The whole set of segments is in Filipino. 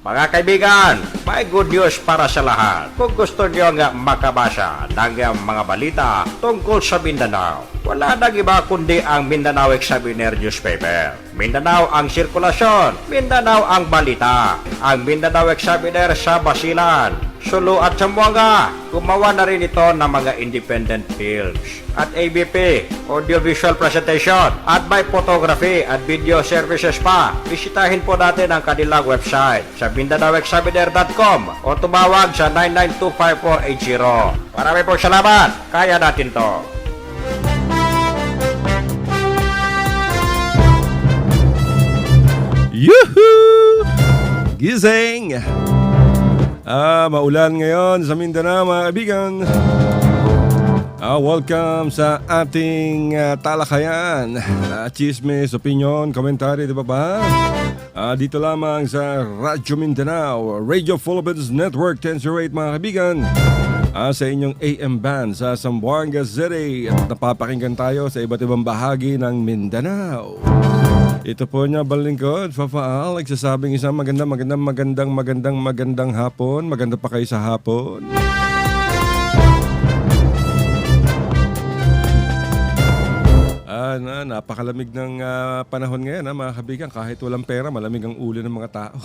Mga kaibigan, may good news para sa lahat. Kung gusto nyo nga makabasa ng mga balita tungkol sa Mindanao, wala nang iba kundi ang Mindanao Examiner newspaper. Mindanao ang sirkulasyon, Mindanao ang balita. Ang Mindanao Examiner sa Basilan, Sulu at Zamboanga. Gumawa na rin ito ng mga independent films at ABP, audiovisual presentation, at may photography at video services pa. Bisitahin po natin ang kanilang website sa MindanaoExaminer.com o tumawag sa 9925480. Marami pong salamat. Kaya natin to. Yuhu! Gising! Maulan ngayon sa Mindanao, mga kaibigan. Welcome sa ating talakayan. Chismis, opinion, komentary, di ba ba? Dito lamang sa Radyo Mindanao, Radio Philippines Network 1008, mga kaibigan. Sa inyong AM band sa Zamboanga City. At napapakinggan tayo sa iba't ibang bahagi ng Mindanao. Ito po niya balingkod, Fafaal, nagsasabing isang magandang hapon. Maganda pa kayo sa hapon. Napakalamig ng panahon ngayon, mga kabigan. Kahit walang pera, malamig ang ulo ng mga tao.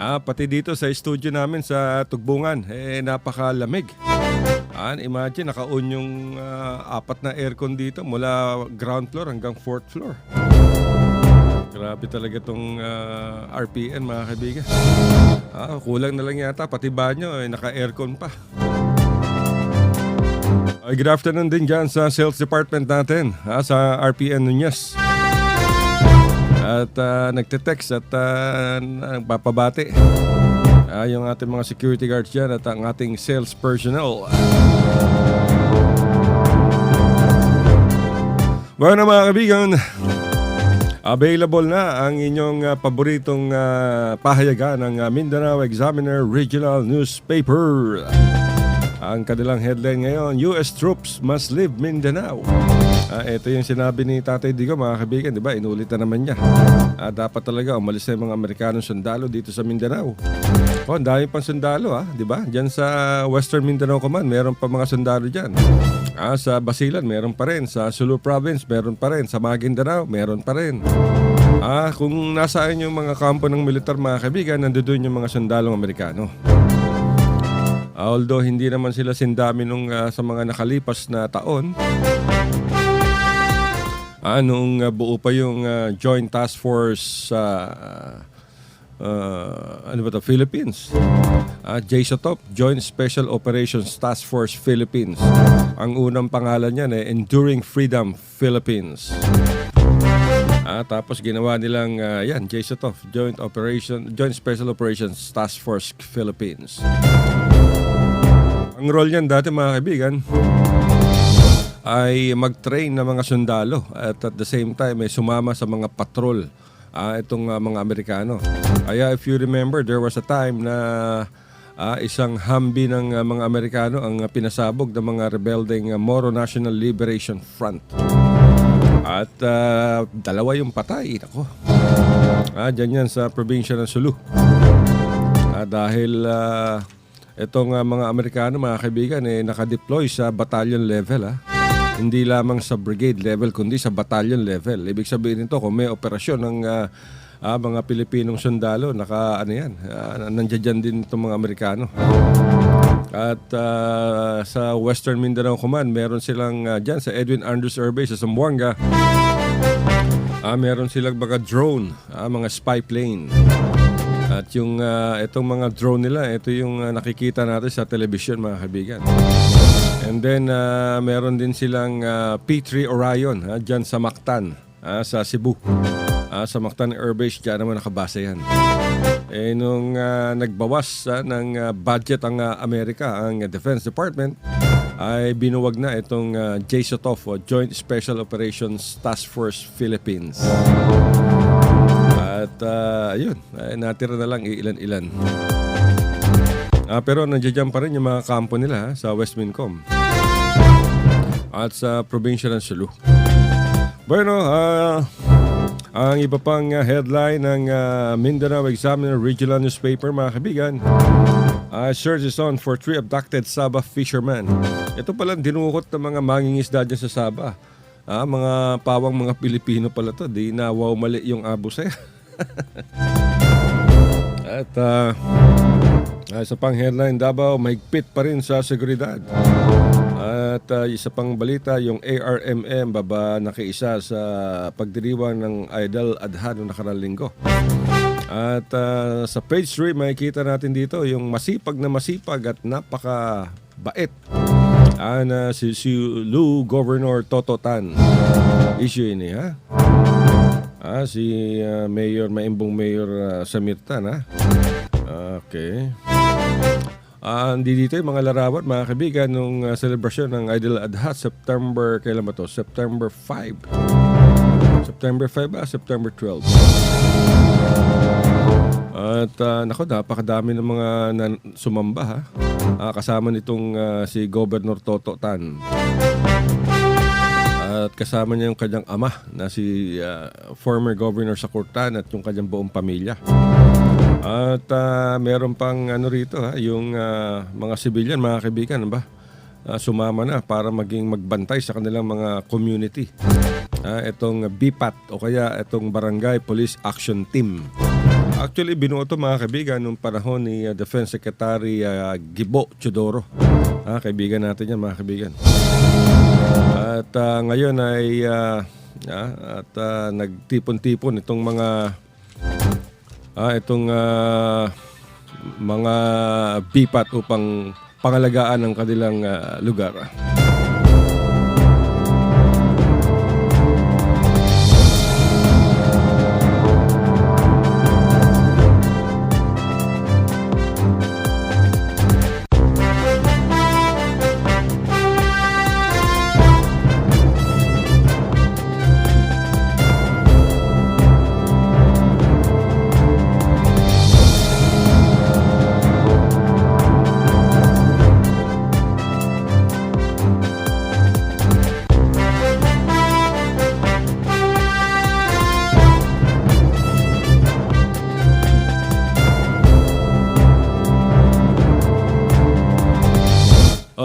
Pati dito sa studio namin sa Tugbungan, napakalamig. Imagine, naka-on yung 4 na aircon dito mula ground floor hanggang 4th floor. Grabe talaga itong RPN, mga kaibigan. Kulang na lang yata, pati banyo, naka-aircon pa. Good afternoon din dyan sa sales department natin, sa RPN Nunez. At nagte-text at nagpapabati. Yung ating mga security guards dyan at ang ating sales personnel. Bueno, mga kaibigan, available na ang inyong paboritong pahayagan ng Mindanao Examiner Regional Newspaper. Ang kanilang headline ngayon, US troops must leave Mindanao. Ito yung sinabi ni Tatay Digo, mga kaibigan, di ba? Inulit na naman niya. Dapat talaga umalis na yung mga Amerikanong sundalo dito sa Mindanao. Ang dami pang sundalo, di ba? Diyan sa Western Mindanao Command, meron pa mga sundalo dyan. Sa Basilan, meron pa rin. Sa Sulu Province, meron pa rin. Sa Maguindanao, meron pa rin. Kung nasaan yung mga kampo ng militar, mga kaibigan, nandoon yung mga sundalong Amerikano. Although hindi naman sila sindami nung sa mga nakalipas na taon. Nung buo pa yung Joint Task Force Philippines. JSOTOP, Joint Special Operations Task Force Philippines. Ang unang pangalan niyan Enduring Freedom Philippines. Tapos ginawa nilang JSOTOP, Joint Special Operations Task Force Philippines. Ang role niyan dati, mga kaibigan, ay mag-train ng mga sundalo at the same time ay sumama sa mga patrol itong mga Amerikano. Kaya if you remember, there was a time na isang Humvee ng mga Amerikano ang pinasabog ng mga rebelding Moro National Liberation Front. At 2 yung patay. Ako. Diyan yan sa probinsya ng Sulu. Dahil itong mga Amerikano, mga kaibigan, nakadeploy sa battalion level. Hindi lamang sa brigade level, kundi sa battalion level. Ibig sabihin nito, kung may operasyon ng mga Pilipinong sundalo, nandiyan din itong mga Amerikano. At sa Western Mindanao Command, meron silang dyan sa Edwin Andrews Air Base sa Zamboanga. Meron silang mga drone, mga spy plane. At yung itong mga drone nila, ito yung nakikita natin sa television, mga kaibigan. And then meron din silang P3 Orion dyan sa Mactan, sa Cebu. Sa Mactan Air Base, dyan naman nakabasa yan. Nung nagbawas ng budget ang Amerika, ang Defense Department, ay binuwag na itong JSOTOF o Joint Special Operations Task Force Philippines. At yun, natira na lang ilan-ilan. Pero nandiyan pa rin yung mga kampo nila sa West Mincom at sa probinsya ng Sulu. Bueno, Ang iba pang headline ng Mindanao Examiner Regional Newspaper, mga kaibigan. Search is on for 3 abducted Sabah fishermen. Ito palang dinukot ng mga mangingisda dyan sa Sabah. Mga pawang mga Pilipino pala to. Di nawaw mali yung abuse. At sa pang headline, Davao mahigpit pa rin sa seguridad. At isa pang balita, yung ARMM baba nakiisa sa pagdiriwang ng Idol Adha noong nakaraang linggo. At sa page 3, makikita natin dito yung masipag at napakabait na si Lu Governor Toto Tan. Issue ini, ha? Si Mayor, maimbong Mayor Samir Tan, ha? Okay. Hindi dito yung mga larawan, mga kaibigan, nung celebration ng Idol Adha, September, kailan ba to? September 5. September 5 ba? September 12. At napakadami ng mga sumamba, ha? Kasama nitong si Governor Toto Tan. At kasama niya yung kanyang ama na si former governor sa Kurtan at yung kanyang buong pamilya. At meron pang rito, yung mga civilian, mga kaibigan, sumama na para maging magbantay sa kanilang mga community. Itong BPAT o kaya itong Barangay Police Action Team. Actually, binuo ito, mga kaibigan, nung panahon ni Defense Secretary Gibo Chodoro. Kaibigan natin yan, mga kaibigan. At ngayon ay nagtipon-tipon itong mga mga BPAT upang pangalagaan ang kanilang lugar.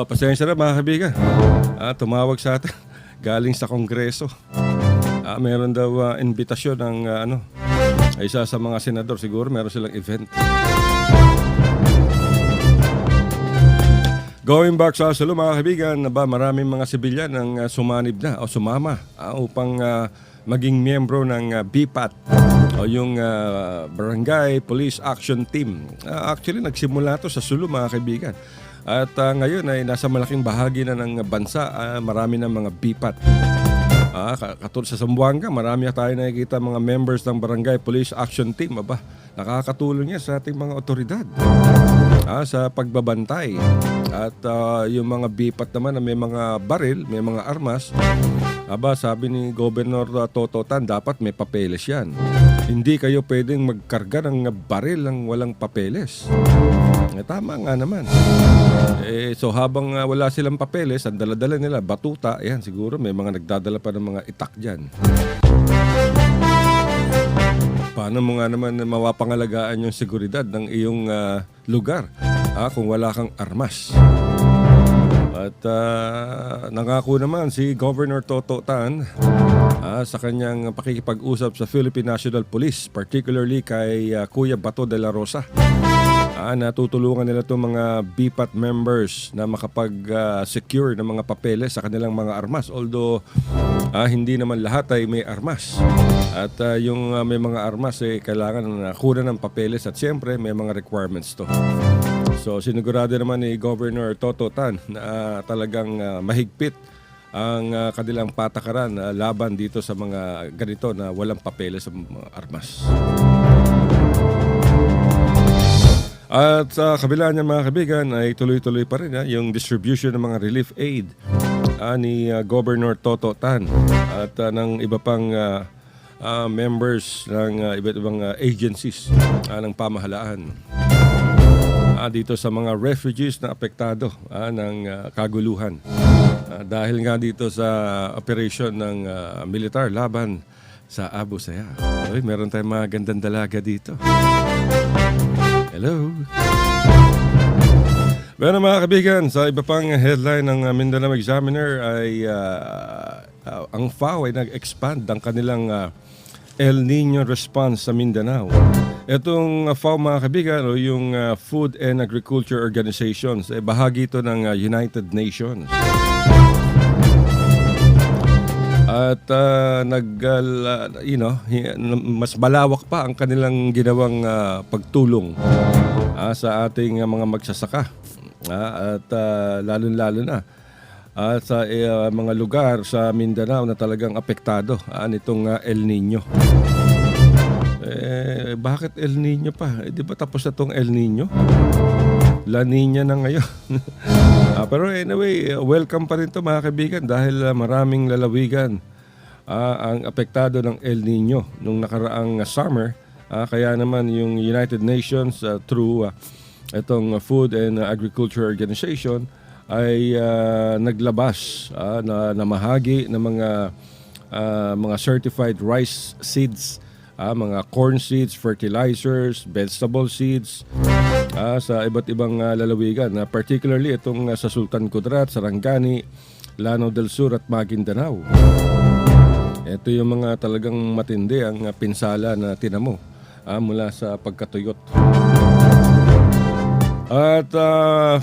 Pasensya na, mga kaibigan. Tumawag sa atin galing sa Kongreso. Meron daw invitasyon ng isa sa mga senador. Siguro meron silang event. Going back sa Salo, mga kaibigan, maraming mga sibilyan ang sumanib na o sumama upang maging miyembro ng BPAT o yung Barangay Police Action Team. Actually, nagsimula to sa Sulu, mga kaibigan. At ngayon ay nasa malaking bahagi na ng bansa, marami ng mga BPAT. Katulad sa Zamboanga, marami tayo nakikita mga members ng Barangay Police Action Team. Nakakatulong yan sa ating mga otoridad sa pagbabantay. At yung mga BPAT naman na may mga baril, may mga armas, sabi ni Governor Toto Tan, dapat may papeles yan. Hindi kayo pwedeng magkarga ng baril ng walang papeles. Tama nga naman. So habang wala silang papeles, ang dala-dala nila, batuta, yan, siguro may mga nagdadala pa ng mga itak dyan. Paano mo nga naman mawapangalagaan yung seguridad ng iyong lugar kung wala kang armas? At nangako naman si Governor Toto Tan sa kanyang pakikipag-usap sa Philippine National Police, particularly kay Kuya Bato de la Rosa. Natutulungan nila itong mga BPAT members na makapag-secure ng mga papeles sa kanilang mga armas. Although hindi naman lahat ay may armas. At yung may mga armas kailangan kunan ng papeles at siyempre may mga requirements to. So sinigurado naman ni Governor Toto Tan na talagang mahigpit ang kanilang patakaran laban dito sa mga ganito na walang papeles sa mga armas. At sa kabila niya, mga kaibigan, ay tuloy-tuloy pa rin yung distribution ng mga relief aid ni Governor Toto Tan at ng iba pang members ng iba't ibang agencies ng pamahalaan dito sa mga refugees na apektado ng kaguluhan. Dahil nga dito sa operation ng militar laban sa Abu Sayyaf. Uy, meron tayong mga gandang dalaga dito. Hello. Bueno mga kaibigan, sa iba pang headline ng Mindanao Examiner ay ang FAO ay nag-expand ang kanilang El Nino response sa Mindanao. Itong FAO mga kaibigan o yung Food and Agriculture Organizations ay bahagi ito ng United Nations. At mas malawak pa ang kanilang ginawang pagtulong sa ating mga magsasaka. At lalo-lalo na sa mga lugar sa Mindanao na talagang apektado nitong El Nino. Bakit El Nino pa? Di ba tapos na itong El Nino? La Nina na ngayon. Pero anyway, welcome pa rin ito mga kaibigan dahil maraming lalawigan ang apektado ng El Nino nung nakaraang summer. Kaya naman yung United Nations through itong Food and Agriculture Organization ay naglabas na namahagi ng mga certified rice seeds, mga corn seeds, fertilizers, vegetable seeds sa iba't ibang lalawigan, particularly itong sa Sultan Kudarat, Sarangani, Lanao del Sur at Maguindanao. Ito yung mga talagang matindi ang pinsala na tinamo mula sa pagkatuyot. At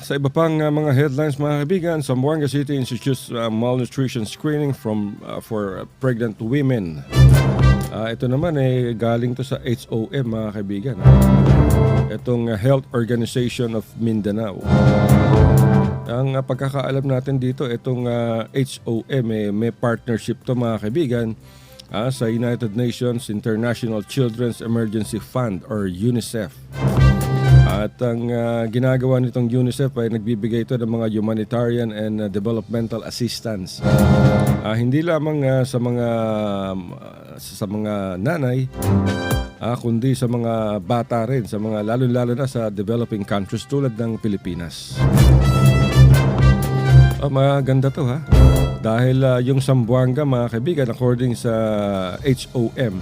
sa iba pang mga headlines mga kaibigan, Zamboanga City institutes malnutrition screening for pregnant women. Ito naman galing to sa HOM mga kaibigan. Itong Health Organization of Mindanao. Ang pagkakaalam natin dito, itong HOM may partnership to mga kaibigan sa United Nations International Children's Emergency Fund or UNICEF. At ang ginagawa nitong UNICEF ay nagbibigay ito ng mga humanitarian and developmental assistance. Hindi lamang sa mga nanay, kundi sa mga bata rin, sa mga lalo-lalo na sa developing countries tulad ng Pilipinas. Maganda to ha. Dahil yung Zamboanga mga kaibigan, according sa HOM,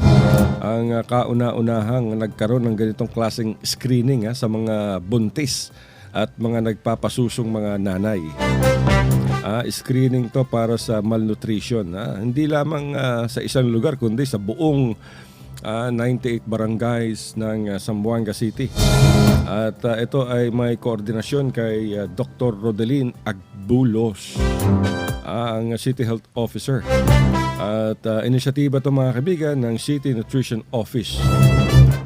ang kauna-unahang nagkaroon ng ganitong klaseng screening sa mga buntis at mga nagpapasusong mga nanay. Screening to para sa malnutrition. Hindi lamang sa isang lugar kundi sa buong 98 barangays ng Zamboanga City. At ito ay may koordinasyon kay Dr. Rodelin Agbulos, ang City Health Officer. At inisyatiba ito mga kaibigan ng City Nutrition Office.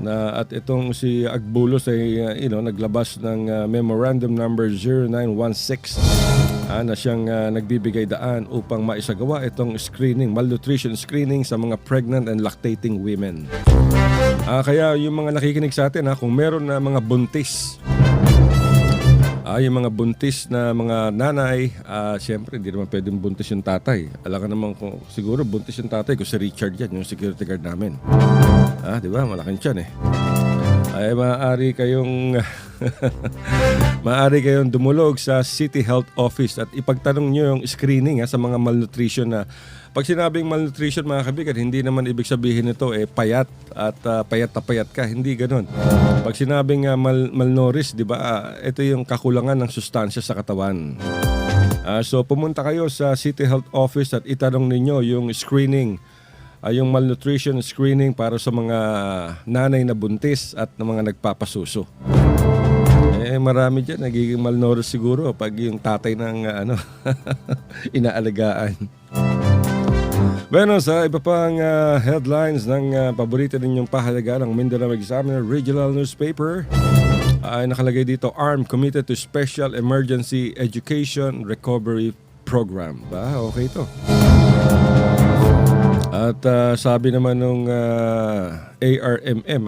At itong si Agbulos ay naglabas ng Memorandum Number 0916 na siyang nagbibigay daan upang maisagawa itong screening, malnutrition screening sa mga pregnant and lactating women. Kaya yung mga nakikinig sa atin, kung meron na mga buntis, yung mga buntis na mga nanay, siyempre hindi naman pwedeng buntis yung tatay. Alam ka naman kung siguro buntis yung tatay ko si Richard yan, yung security guard namin. Di ba? Malaking tiyan ay maaari kayong maaari kayong dumulog sa City Health Office at ipagtanong nyo yung screening sa mga malnutrition na pag sinabing malnutrition mga kaibigan, hindi naman ibig sabihin nito payat at payat na payat ka, hindi ganoon. Pag sinabing malnourished, di ba, ito yung kakulangan ng sustansya sa katawan. So pumunta kayo sa City Health Office at itanong ninyo yung screening, yung malnutrition screening para sa mga nanay na buntis at ng mga nagpapasuso. Marami dyan nagiging malnourished siguro pag yung tatay ng inaalagaan. Bueno, sa iba pang headlines ng paborito ninyong pahalaga ng Mindanao Examiner Regional Newspaper, ay nakalagay dito, ARM committed to Special Emergency Education Recovery Program. Okay ito. At sabi naman nung ARMM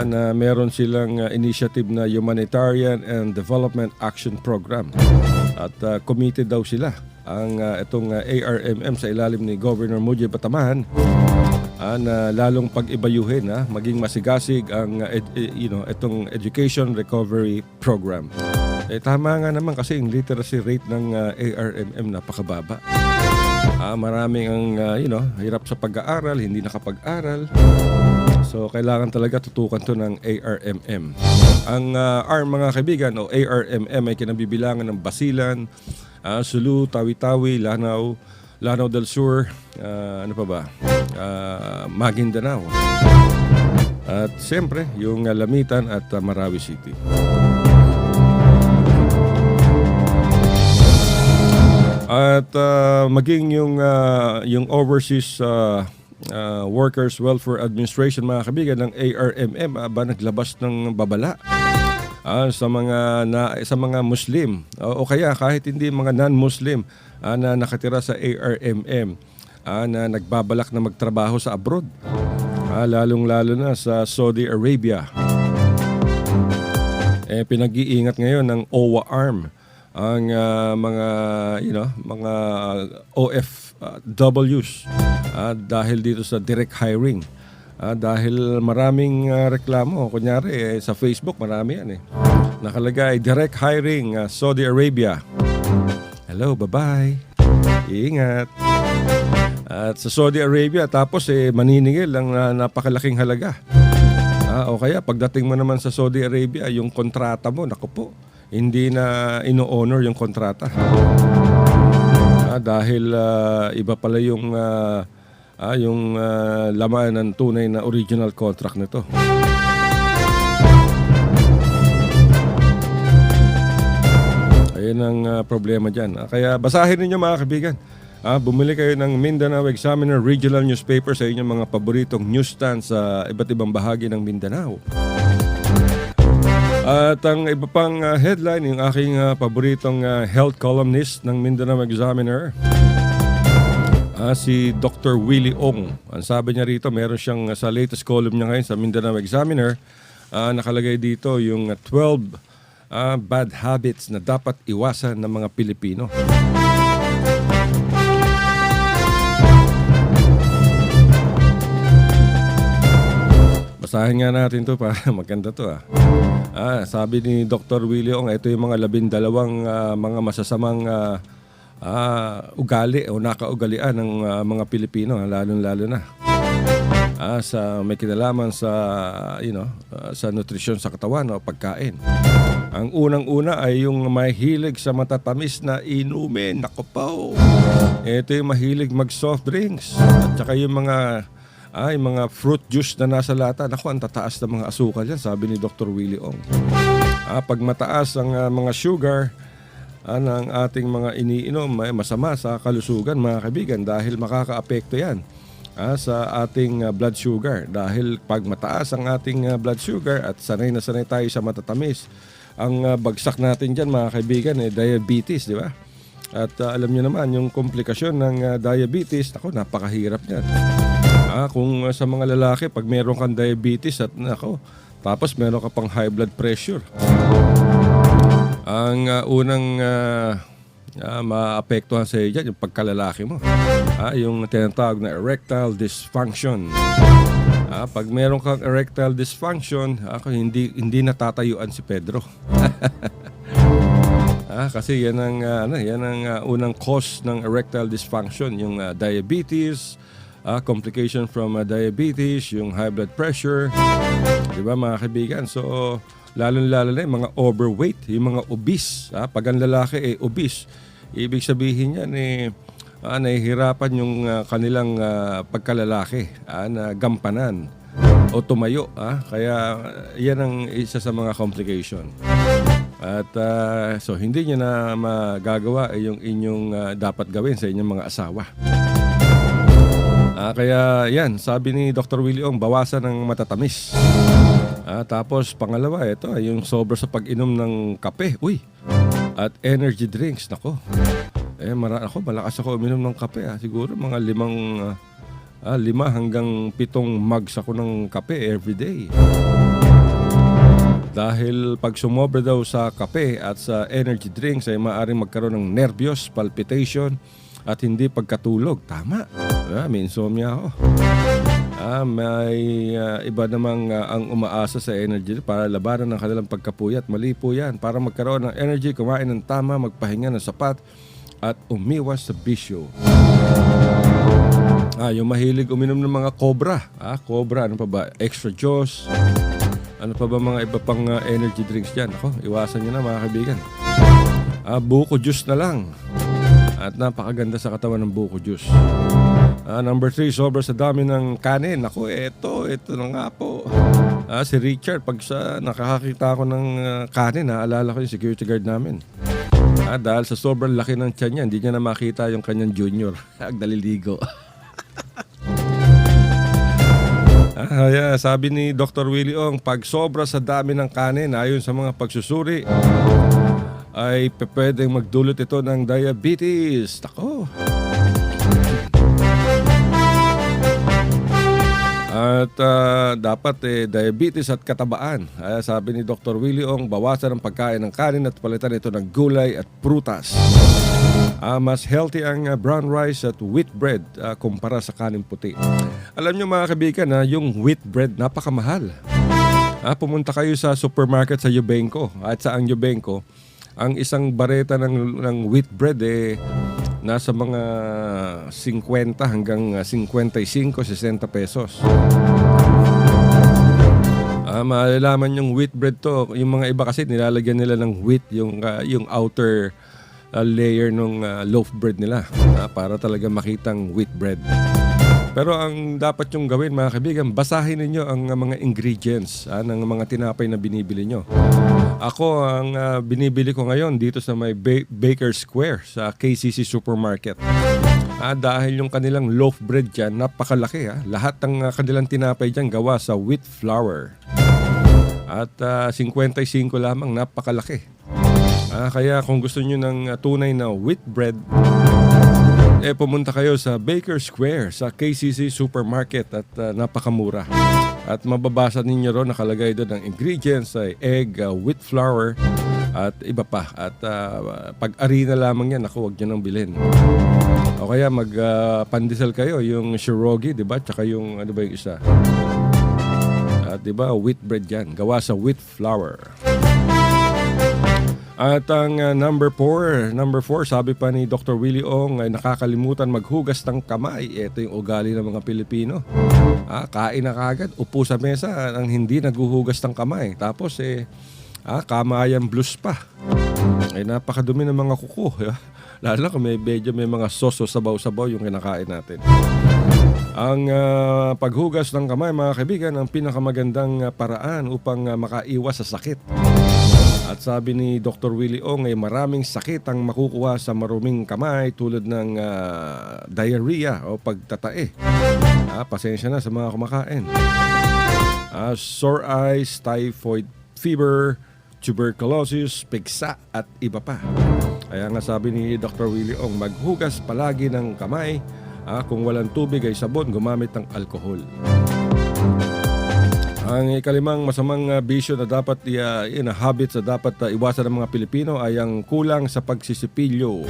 na meron silang initiative na Humanitarian and Development Action Program. At committed daw sila ang itong ARMM sa ilalim ni Governor Mujib Batamahan na lalong pag-ibayuhin, maging masigasig ang itong Education Recovery Program. Tama nga naman kasi yung literacy rate ng ARMM napakababa. Maraming ang hirap sa pag-aaral, hindi nakapag-aral. So kailangan talaga tutukan to ng ARMM. Ang ARM mga kaibigan o ARMM ay kinabibilangan ng Basilan, Sulu, Tawi-Tawi, Lanao del Sur, ano pa ba? Maguindanao. At siyempre yung Lamitan at Marawi City. At maging yung Overseas Workers Welfare Administration mga kaibigan ng ARMM naglabas ng babala sa mga Muslim o kaya kahit hindi mga non-Muslim na nakatira sa ARMM na nagbabalak na magtrabaho sa abroad, lalong-lalo na sa Saudi Arabia. Pinag-iingat ngayon ng OWA-ARM ang mga OFWs dahil dito sa direct hiring. Dahil maraming reklamo. Kunyari sa Facebook marami yan nakalagay direct hiring Saudi Arabia. Hello, bye-bye. Ingat. At sa Saudi Arabia tapos maniningil ang napakalaking halaga. O kaya pagdating mo naman sa Saudi Arabia, yung kontrata mo, naku po, hindi na ino-honor yung kontrata. Dahil iba pala yung laman ng tunay na original contract nito. Ayan ang problema dyan. Kaya basahin ninyo mga kaibigan. Bumili kayo ng Mindanao Examiner Regional Newspaper sa inyong mga paboritong newsstand sa iba't ibang bahagi ng Mindanao. At ang iba pang headline, yung aking paboritong health columnist ng Mindanao Examiner, si Dr. Willie Ong. Ang sabi niya rito, meron siyang sa latest column niya ngayon sa Mindanao Examiner, nakalagay dito yung 12 bad habits na dapat iwasan ng mga Pilipino. Basahin nga natin to para maganda to. Sabi ni Dr. Willie Ong, ito yung mga 12 mga masasamang ugali o nakaugalian ng mga Pilipino, lalong-lalo na sa may kinalaman sa sa nutrisyon sa katawan o pagkain. Ang unang-una ay yung mahilig sa matatamis na inumin. Naku po. Ito yung mahilig mag-soft drinks at saka yung mga fruit juice na nasa lata. Naku, ang tataas na mga asukal yan, sabi ni Dr. Willie Ong. Pag mataas ang mga sugar ng ating mga iniinom, may masama sa kalusugan mga kaibigan dahil makakaapekto yan sa ating blood sugar. Dahil pag mataas ang ating blood sugar at sanay na sanay tayo sa matatamis, ang bagsak natin dyan mga kaibigan diabetes, di ba? At alam niyo naman yung komplikasyon ng diabetes, ako napakahirap niyan. Kung sa mga lalaki, pag meron kang diabetes at tapos meron ka pang high blood pressure, ang unang maapektuhan sa iyo dyan, yung pagkalalaki mo. Yung tinatawag na erectile dysfunction. Pag meron kang erectile dysfunction, hindi natatayuan si Pedro. Kasi yan ang unang cause ng erectile dysfunction, yung diabetes, complication from diabetes, yung high blood pressure. Di ba mga kaibigan? So, lalo-lalo na yung mga overweight, yung mga obese. Pag ang lalaki obese, ibig sabihin yan nahihirapan yung kanilang pagkalalaki na gampanan o tumayo. Kaya yan ang isa sa mga complication. At so hindi nyo na magagawa yung inyong dapat gawin sa inyong mga asawa. Kaya yan, sabi ni Dr. Willie Ong, bawasan ng matatamis. Tapos pangalawa, ito yung sobra sa pag-inom ng kape. At energy drinks, nako. Malakas ako uminom ng kape. Siguro mga 5 hanggang 7 mugs ako ng kape everyday. Dahil pag sumobra daw sa kape at sa energy drinks ay maaaring magkaroon ng nervyos, palpitation at hindi pagkatulog. Tama. May insomnia ako. May iba namang ang umaasa sa energy para labanan ng kanilang pagkapuyat. Mali po yan. Para magkaroon ng energy, kumain ng tama, magpahinga ng sapat, at umiwas sa bisyo. Yung mahilig uminom ng mga Cobra. Cobra, ano pa ba? Extra Juice. Ano pa ba mga iba pang energy drinks dyan? Ako, iwasan nyo na mga kaibigan. Buko juice na lang. At napakaganda sa katawan ng buko juice. Number 3, sobra sa dami ng kanin. Ako, ito na nga po. Si Richard, pag nakakakita ako ng kanin, naalala ko yung security guard namin. Dahil sa sobrang laki ng tiyan niya, hindi niya na makita yung kanyang junior. Naliligo. Sabi ni Dr. Willie Ong, pag sobra sa dami ng kanin, ayon sa mga pagsusuri, ay pwedeng magdulot ito ng diabetes. Ako. At dapat diabetes at katabaan. Sabi ni Dr. Willie Ong, bawasan ang pagkain ng kanin at palitan ito ng gulay at prutas. Mas healthy ang brown rice at wheat bread kumpara sa kanin puti. Alam nyo mga kaibigan, yung wheat bread napakamahal. Pumunta kayo sa supermarket sa Yubenco. At sa ang Yubenco, ang isang bareta ng wheat bread nasa mga 50 hanggang 55, 60 pesos. Malalaman yung wheat bread to. Yung mga iba kasi nilalagyan nila ng wheat yung outer layer ng loaf bread nila para talaga makitang wheat bread. Pero ang dapat yung gawin mga kaibigan, basahin ninyo ang mga ingredients ng mga tinapay na binibili nyo. Ako, ang binibili ko ngayon dito sa may Baker Square sa KCC Supermarket. Dahil yung kanilang loaf bread dyan, napakalaki. Lahat ng kanilang tinapay dyan gawa sa wheat flour. At 55 lamang, napakalaki. Kaya kung gusto nyo ng tunay na wheat bread, pumunta kayo sa Baker Square sa KCC Supermarket at napakamura. At mababasa ninyo ron, nakalagay doon ang ingredients ay egg, wheat flour at iba pa. At pag-arena lamang yan, huwag nyo nang bilhin. O kaya pandesal kayo, yung pierogi, di ba? Tsaka yung, ano ba yung isa? At di ba, wheat bread yan, gawa sa wheat flour. At ang number 4, sabi pa ni Dr. Willie Ong, ay nakakalimutan maghugas ng kamay. Ito yung ugali ng mga Pilipino. Kain na kagad, upo sa mesa ang hindi naghuhugas ng kamay. Tapos kamayan blues pa. Napakadumi ng mga kuko. Lalo na kung may mga soso sabaw-sabaw yung kinakain natin. Ang paghugas ng kamay mga kaibigan, ang pinakamagandang paraan upang makaiwas sa sakit. At sabi ni Dr. Willie Ong, maraming sakit ang makukuha sa maruming kamay tulad ng diarrhea o pagtatae. Pasensya na sa mga kumakain. Sore eyes, typhoid fever, tuberculosis, pigsa at iba pa. Kaya nga sabi ni Dr. Willie Ong, maghugas palagi ng kamay. Kung walang tubig ay sabon, gumamit ng alcohol. Ang ikalimang masamang bisyo na dapat habits na dapat iwasan ng mga Pilipino ay ang kulang sa pagsisipilyo.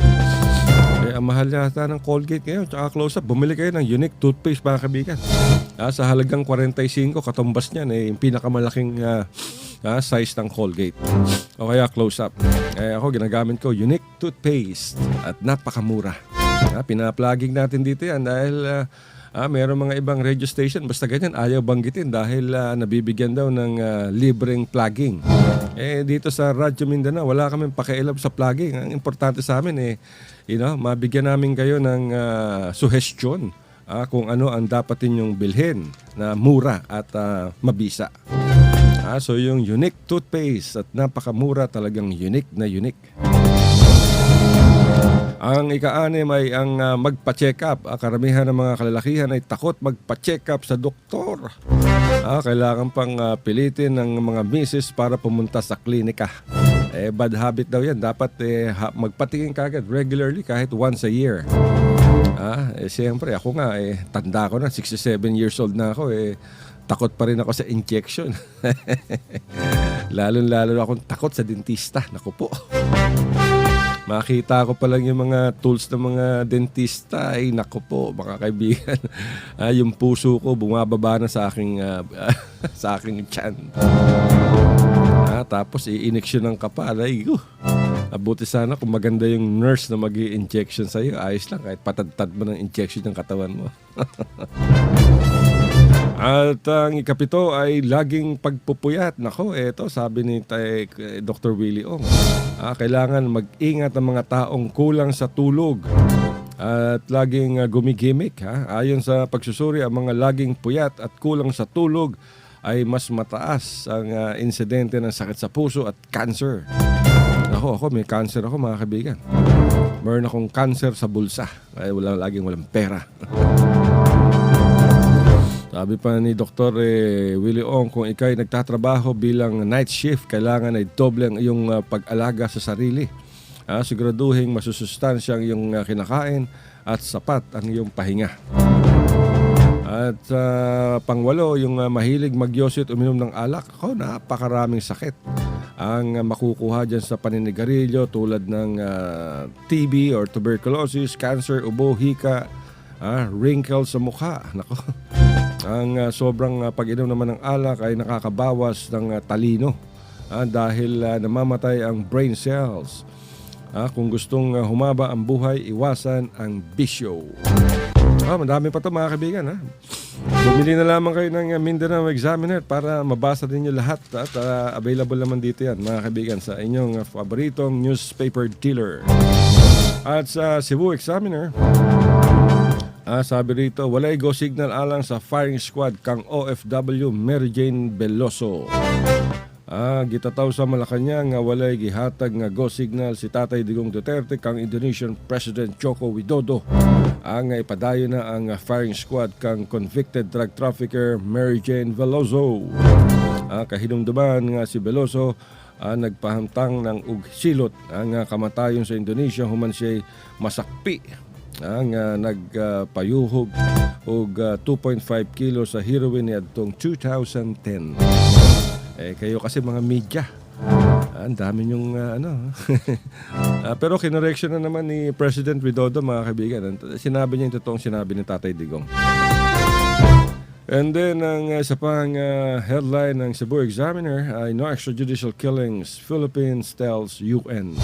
Ang mahal yata ng Colgate ngayon tsaka Close-Up. Bumili kayo ng unique toothpaste mga kaibigan. Sa halagang 45, katumbas niyan yung pinakamalaking size ng Colgate. O kaya Close-Up. Ako ginagamit ko unique toothpaste at napakamura. Pina-plugging natin dito yan dahil meron mga ibang radio station basta ganyan ayaw banggitin dahil nabibigyan daw ng libreng plugging. Dito sa Radyo Mindanao wala kaming pakialam sa plugging. Ang importante sa amin mabigyan namin kayo ng suggestion kung ano ang dapat ninyong bilhin na mura at mabisa. So yung unique toothpaste at napakamura, talagang unique na unique. Ang ika-anim ay ang magpa-check up. Karamihan ng mga kalalakihan ay takot magpa-check up sa doktor. Kailangan pang pilitin ng mga misis para pumunta sa klinika. Bad habit daw yan. Dapat magpatingin kagad regularly kahit once a year. Siyempre ako nga tanda ko na, 67 years old na ako takot pa rin ako sa injection. Lalo akong takot sa dentista. Naku po. Makita ko pa lang yung mga tools ng mga dentista. Naku po, mga kaibigan. Yung puso ko bumababa na sa aking tiyan. Tapos i-ineksyon ng kapal. Buti sana kung maganda yung nurse na mag-i-injection sa'yo, ayos lang kahit patad-tad mo ng injection ng katawan mo. At ang ikapito ay laging pagpupuyat. Nako, eto sabi ni Dr. Willie Ong. Kailangan mag-ingat ang mga taong kulang sa tulog at laging gumigimik. Ayon sa pagsusuri, ang mga laging puyat at kulang sa tulog ay mas mataas ang insidente ng sakit sa puso at cancer. Ako may cancer ako, mga kaibigan. Meron akong cancer sa bulsa. Ay laging walang pera. Sabi pa ni Dr. Willie Ong, kung ikay nagtatrabaho bilang night shift, kailangan ay doble ang iyong pag-alaga sa sarili. Siguraduhin masusustansya ang iyong kinakain at sapat ang iyong pahinga. At pangwalo, yung mahilig magyosit uminom ng alak, napakaraming sakit ang makukuha dyan sa paninigarilyo tulad ng TB or tuberculosis, cancer, ubo, hika, wrinkles sa mukha. Nako. Ang sobrang pag-inom naman ng alak ay nakakabawas ng talino dahil namamatay ang brain cells. Kung gustong humaba ang buhay, iwasan ang bisyo. Madami pa ito, mga kaibigan. Bumili na lamang kayo ng Mindanao Examiner para mabasa din nyo lahat at available naman dito yan, mga kaibigan, sa inyong paboritong newspaper dealer. At sa Cebu Examiner, sabi rito, walay go signal alang sa firing squad kang OFW Mary Jane Veloso. Gitataw sa Malacanang nga walay gihatag nga go signal si Tatay Digong Duterte kang Indonesian President Joko Widodo. Ang ipadayo na ang firing squad kang convicted drug trafficker Mary Jane Veloso. Kahinumduman nga si Veloso nagpahamtang ng silot ang kamatayon sa Indonesia human siya'y masakpi ang nagpayuhog og 2.5 kilo sa heroin niadtong 2010. Kayo kasi mga media, ang dami yung pero kinoreksyon na naman ni President Widodo, mga kaibigan. Sinabi niya yung totoong sinabi ni Tatay Digong. And then, ang isa pang headline ng Cebu Examiner ay no extrajudicial killings, Philippines tells UN.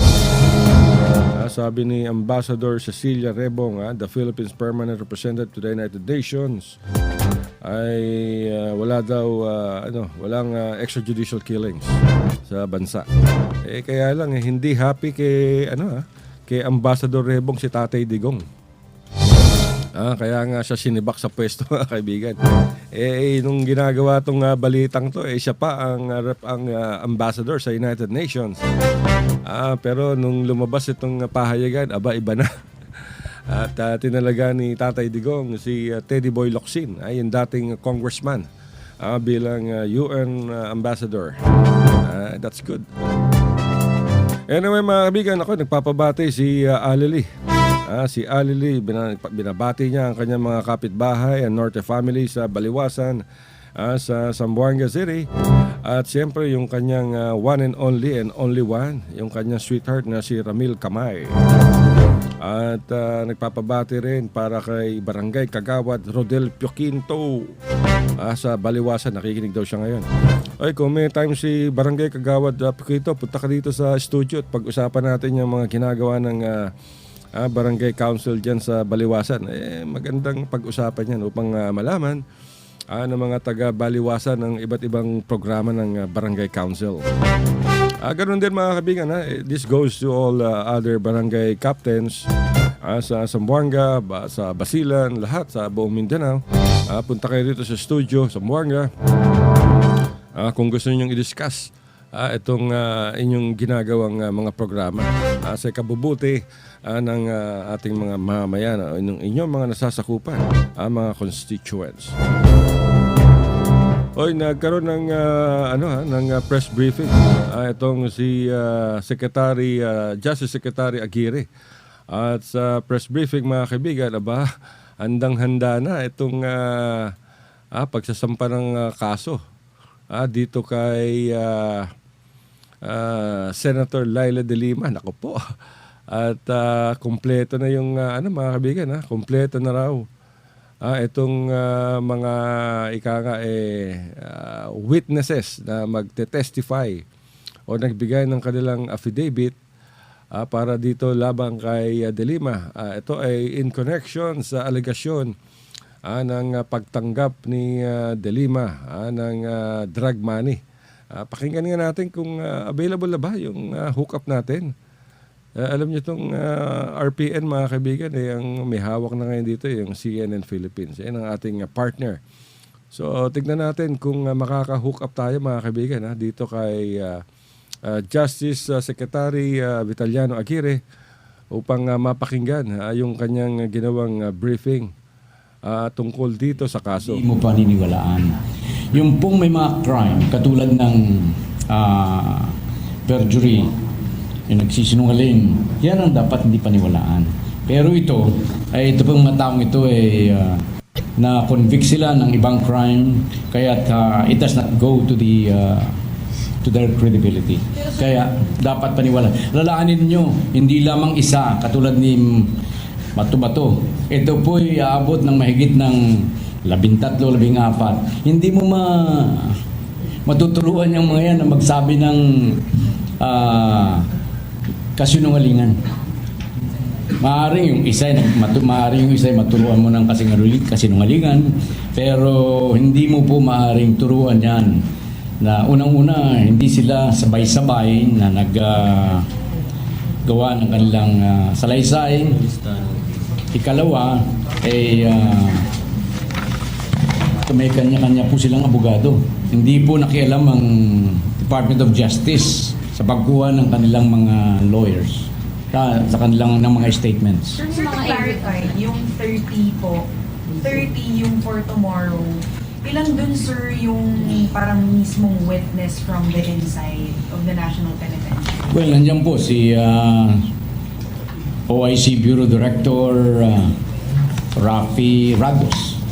Sabi ni Ambassador Cecilia Rebong, the Philippines Permanent Representative to the United Nations, ay walang extrajudicial killings sa bansa. Kaya lang hindi happy kay Ambassador Rebong si Tatay Digong. Kaya nga siya sinibak sa pwesto, mga kaibigan. Nung ginagawa tong balitang to, siya pa ang ambassador sa United Nations. Pero nung lumabas itong pahayagan, iba na. At tinalaga ni Tatay Digong si Teddy Boy Locsin, ay yung dating congressman bilang UN ambassador. That's good. Anyway, mga kaibigan, ako nagpapabati si Alili. Si Alili, binabati niya ang kanyang mga kapitbahay, ang Norte family sa Baliwasan, sa Zamboanga City. At siyempre yung kanyang one and only one, yung kanyang sweetheart na si Ramil Kamay. At nagpapabati rin para kay Barangay Kagawad Rodel Pioquinto sa Baliwasan. Nakikinig daw siya ngayon. Kung may time si Barangay Kagawad Pioquinto, punta ka dito sa studio at pag-usapan natin yung mga ginagawa ng Barangay Council dyan sa Baliwasan. Magandang pag-usapan yan upang malaman ng mga taga-Baliwasan ng iba't ibang programa ng Barangay Council. Ganun din, mga kaibigan, this goes to all other barangay captains sa Zamboanga, sa Basilan, lahat sa buong Mindanao. Punta kayo dito sa studio, Zamboanga. Kung gusto ninyong i-discuss itong inyong ginagawang mga programa sa kabubuti ng ating mga mamayan, inyong mga nasasakupan, mga constituents. Nagkaroon ng ng press briefing itong si Justice Secretary Aguirre. At sa press briefing, mga kaibigan, handang-handa na itong pagsasampa ng kaso dito kay Senator Laila de Lima. Nako po. At kumpleto na yung mga kaibigan, kumpleto na raw itong mga witnesses na magte-testify o nagbigay ng kanilang affidavit para dito labang kay De Lima. Ito ay in connection sa alegasyon ng pagtanggap ni De Lima ng drug money. Pakinggan nga natin kung available na ba yung hookup natin. Alam niyo itong RPN mga kaibigan, ang may hawak na ngayon dito yung CNN Philippines. Yan ang ating partner. So tignan natin kung makaka-hook up tayo mga kaibigan dito kay Justice Secretary Vitaliano Aguirre upang mapakinggan yung kanyang ginawang briefing tungkol dito sa kaso. Hindi mo paniniwalaan. Yung pong may mga crime, katulad ng perjury, yung nagsisinungaling, yan ang dapat hindi paniwalaan. Pero ito pong mga taong ito na convict sila ng ibang crime, kaya it does not go to their credibility. Kaya dapat paniwala. Lalaanin nyo, hindi lamang isa, katulad ni Bato-Bato. Ito po ay aabot ng mahigit ng 13, 14. Hindi mo matuturuan yung mga yan na magsabi ng kasinungalingan. Maaaring yung isa ay maturuan mo ng kasinungalingan, pero hindi mo po maaaring turuan yan na unang-una hindi sila sabay-sabay na gawa ng kanilang salaysay. Ikalawa may kanya-kanya po silang abogado. Hindi po nakialam ang Department of Justice sa pagkuha ng kanilang mga lawyers sa kanilang ng mga statements. Sir, to clarify, yung 30 po, 30 yung for tomorrow. Ilan dun, sir, yung parang mismong witness from the inside of the National Penitentiary? Well, nandiyan po si OIC Bureau Director Rafi Ragos,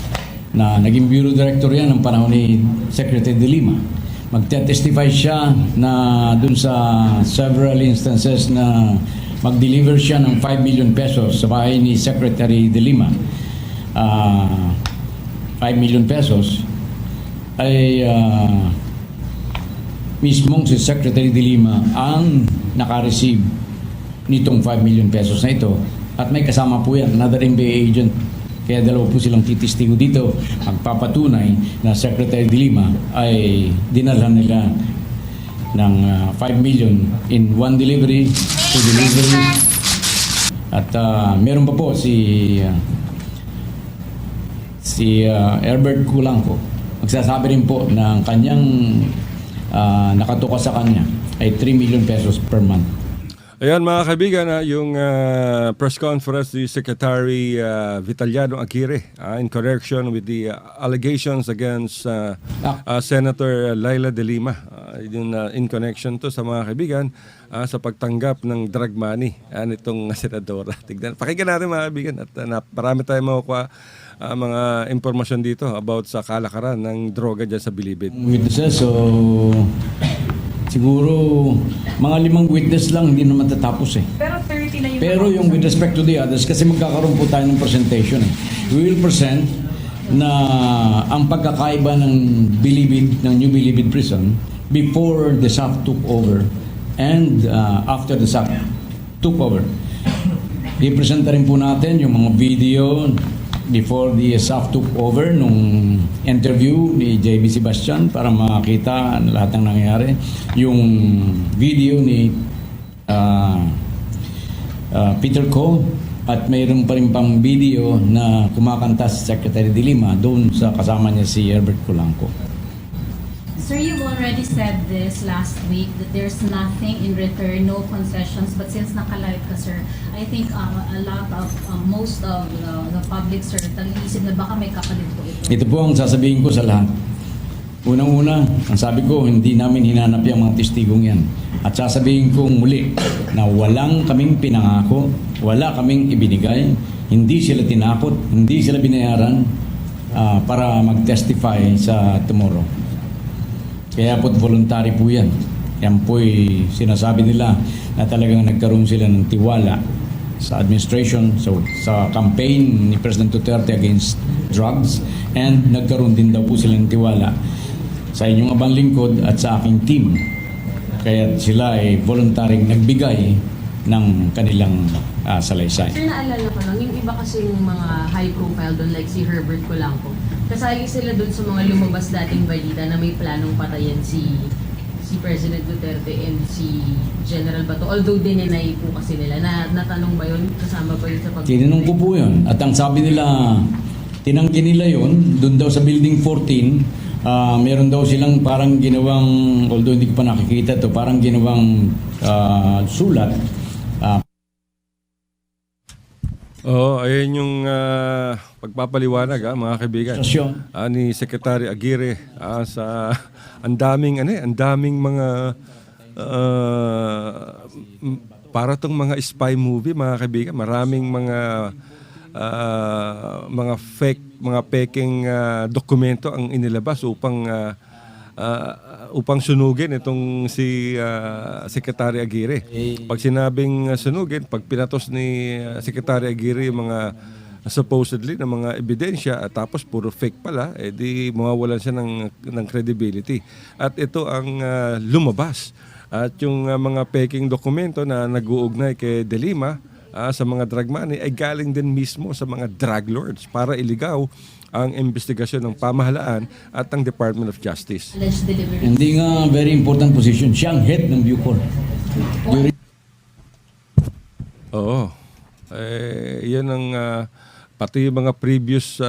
na naging Bureau Director yan ng panahon ni Secretary De Lima. Magte-testify siya na dun sa several instances na mag-deliver siya ng 5 million pesos sa bahay ni Secretary De Lima. 5 million pesos ay mismong si Secretary De Lima ang naka-receive nitong 5 million pesos na ito. At may kasama po yan, another MBA agent. Kaya dalawa po silang titistigo dito. Magpapatunay na Secretary De Lima ay dinalhan nila ng 5 million in one delivery, two deliveries. At meron pa po si Herbert Culanco. Magsasabi rin po na ang kanyang nakatuka sa kanya ay 3 million pesos per month. Ayan mga kaibigan, yung press conference ni Secretary Vitaliano Aguirre in connection with the allegations against Senator Laila De Lima. In connection to sa mga kaibigan sa pagtanggap ng drug money nitong senadora. Tignan. Pakinggan natin mga kaibigan at marami tayong makukuha mga impormasyon dito about sa kalakaran ng droga dyan sa Bilibid. Witnesses, so siguro mga 5 witness lang, hindi naman tatapos eh. Pero 30 na yung... Pero yung with respect to the others, kasi magkakaroon po tayo ng presentation eh. We will present na ang pagkakaiba ng Bilibid, ng New Bilibid Prison before the SAF took over and after the SAF took over. I-present rin po natin yung mga video before the SAF took over nung interview ni JB Sebastian para makita lahat ng nangyayari. Yung video ni Peter Ko at mayroon pa rin pang video na kumakanta si Secretary De Lima doon sa kasama niya si Herbert Culanco. Sir, you've already said this last week that there's nothing in return, no concessions. But since nakalive ka, sir, I think a lot of, most of the public, sir, nag-iisip na baka may kapalit po ito. Ito po ang sasabihin ko sa lahat. Unang-una, ang sabi ko, hindi namin hinanap yung mga testigong yan. At sasabihin ko muli na walang kaming pinangako, wala kaming ibinigay, hindi sila tinakot, hindi sila binayaran para mag-testify sa tomorrow. Kaya po't voluntary po yan. Yan po'y sinasabi nila na talagang nagkaroon sila ng tiwala sa administration, sa campaign ni President Duterte against drugs, and nagkaroon din daw po sila ng tiwala sa inyong abang lingkod at sa aking team. Kaya sila ay voluntaryong nagbigay ng kanilang salaysay. Sir, naalala ko lang, yung iba kasi yung mga high profile doon, like si Herbert Colanco, kasali sila doon sa mga lumabas dating balita na may planong patayin si President Duterte and si General Bato. Although dinenay po kasi nila, natanong ba yun? Kasama ba yun sa pag- Tinanong ko po yun. At ang sabi nila, tinanggi nila yun, doon daw sa Building 14, meron daw silang parang ginawang, although hindi ko pa nakikita to, parang ginawang sulat. Oo, ayun yung pagpapaliwanag mga kaibigan. Stasyon. Ni Secretary Aguirre sa ang daming mga para tong mga spy movie mga kaibigan, maraming mga fake, mga peking dokumento ang inilabas upang sunugin itong si Secretary Aguirre. Pag sinabing sunugin, pag pinatos ni Secretary Aguirre yung mga supposedly na mga ebidensya at tapos puro fake pala, di mawawalan siya ng credibility. At ito ang lumabas. At yung mga peking dokumento na nag-uugnay kay De Lima sa mga drug money ay galing din mismo sa mga drug lords para iligaw ang investigasyon ng pamahalaan at ng Department of Justice. Alleged delivery. Hindi nga very important position. Siya ang head ng Bucor. Oo. Yan ang pati yung mga previous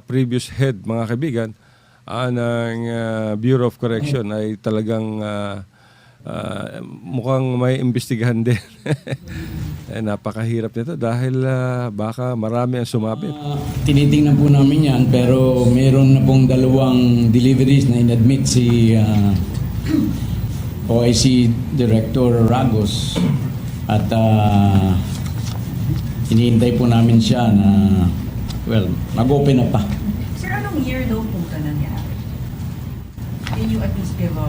previous head mga kaibigan ng Bureau of Correction ay talagang mukhang may imbestigahan din. Napakahirap nito dahil baka marami ang sumabit. Tinitingnan po namin yan, pero meron na pong 2 deliveries na inadmit si OIC Director Ragos at iniintay po namin siya na, well, mag-open up pa. Sir, anong year daw po ito nangyari? Can you at least give a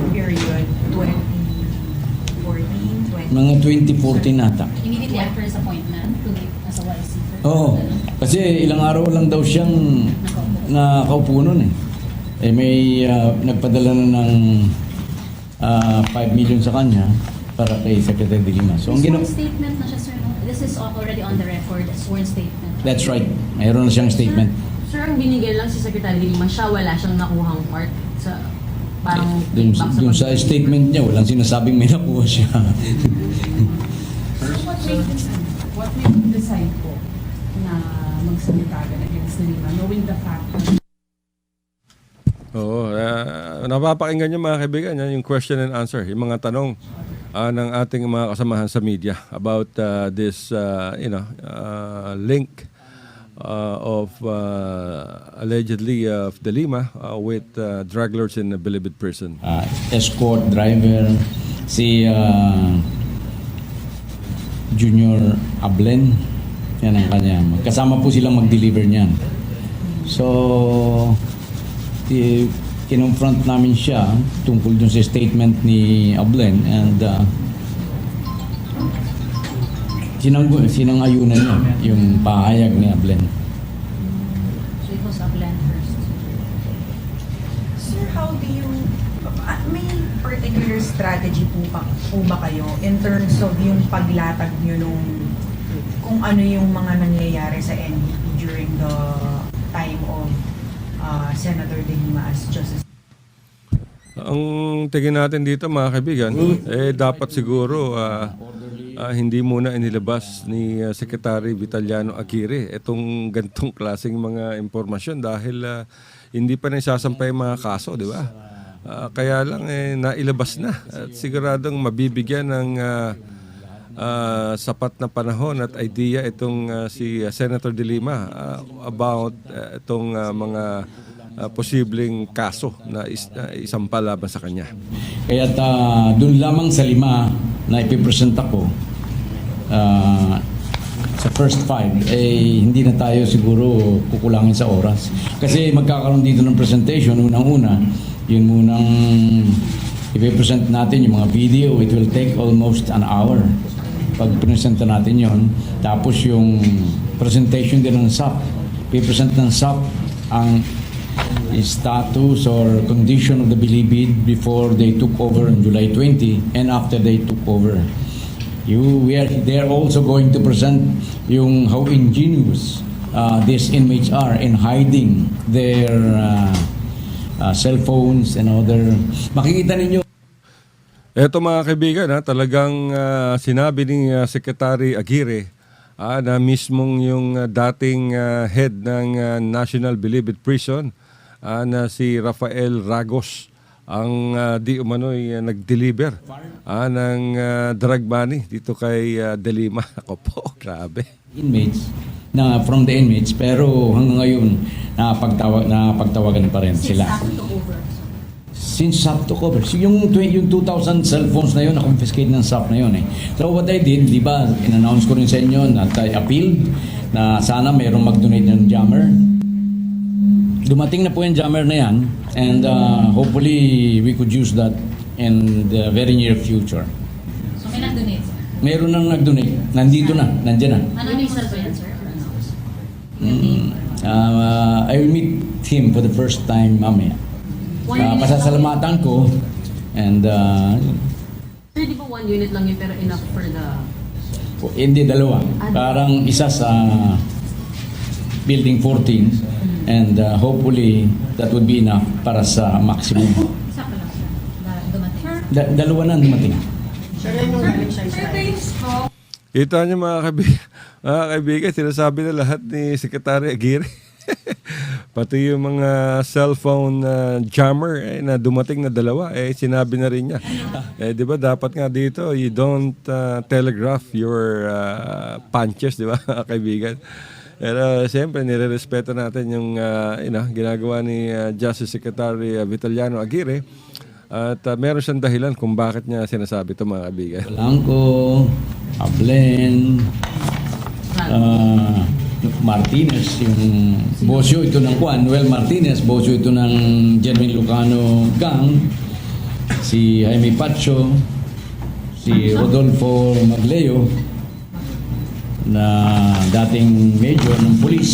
period? 2014, 20... Mga 2014 nata. Immediately after his appointment to the as a YC. Oo. Kasi ilang araw lang daw siyang nakaupo nun eh. May nagpadala na ng 5 million sa kanya para kay Secretary de Lima. So, ang Sworn ginawa... statement na siya, sir. No? This is already on the record. A sworn statement. That's right. Mayroon na siyang statement. Sir, ang binigay lang si Secretary de Lima, siya wala siyang nakuhang part sa parang Dun feedback sa statement niya, walang sinasabing may nakuha siya. So what made you decide po na magsalita agad against Lima, knowing the fact that Oo, napapakinggan niyo mga kaibigan, yan yung question and answer, yung mga tanong ng ating mga kasamahan sa media about this link of allegedly of De Lima with drug lords in a Bilibid prison. Escort driver, si Junior Ablen, yan ang kanya. Kasama po silang mag-deliver niyan. So, kinonfront namin siya tungkol dun sa statement ni Ablen and sinang-ayunan niya yung pahayag ni Ablen. So it was Upland first. Sir, how do you... may particular strategy po ba kayo in terms of yung paglatag nyo nung kung ano yung mga nangyayari sa NBP during the time of Senator De Lima as Justice? Ang tingin natin dito mga kaibigan, dapat siguro hindi muna inilabas ni Secretary Vitaliano Aguirre itong gantong klaseng mga impormasyon dahil hindi pa na isasampay mga kaso, di ba? Kaya lang nailabas na at siguradong mabibigyan ng sapat na panahon at idea itong si Senator De Lima about itong mga posibleng kaso na isampa laban sa kanya. Kaya doon lamang sa 5 na ipipresent ako sa first 5, hindi na tayo siguro kukulangin sa oras. Kasi magkakaroon dito ng presentation, unang-una, yun munang ipipresent natin yung mga video, it will take almost an hour pag presenta natin yon. Tapos yung presentation din ng SAP, ipipresent ng SAP ang status or condition of the Bilibid before they took over on July 20 and after they took over. They are also going to present yung how ingenious these inmates are in hiding their cell phones and other. Makikita ninyo. Eto mga kaibigan, talagang sinabi ni Secretary Aguirre na mismong yung dating head ng National Bilibid Prison na si Rafael Ragos ang di umano'y nag-deliver ng drug money dito kay De Lima. Ako po, grabe. Inmates from the inmates, pero hanggang ngayon napagtawagan pa rin sila. Since SAP took over. So yung 2,000 cellphones na yun, na-confiscate ng SAP na yun eh. So what I did, di ba, in-announce ko rin sa inyo na I appealed na sana mayroong mag-donate ng jammer. Dumating na po yung jammer na yan and hopefully we could use that in the very near future. So may nag-donate, sir? Meron nang nag-donate. Nandito na, nandiyan na. Ano yung cell phone yan, sir? I will meet him for the first time mamaya. Pasasalamatan ko and Sir, di ba 1 unit lang yun pero enough for the... hindi, dalawa. Parang isa sa building 14 and hopefully that would be enough para sa maximum. Isa pa lang, sir. Dumating. Dalawa na dumating. Kita niyo mga kaibigan, sinasabi na lahat ni Secretary Aguirre. Pati yung mga cellphone jammer na dumating na dalawa, sinabi na rin niya. Di ba dapat nga dito, you don't telegraph your punches, di ba kaibigan? Pero siyempre, nire-respeto natin yung ginagawa ni Justice Secretary Vitaliano Aguirre. At meron siyang dahilan kung bakit niya sinasabi ito mga kaibigan. Blanco, Ablen, Martinez, yung bosyo ito ng Noel Martinez, bosyo ito ng Jerwin Lucano Gang, si Jaime Pacho, si Rodolfo Magleo, na dating major ng pulis.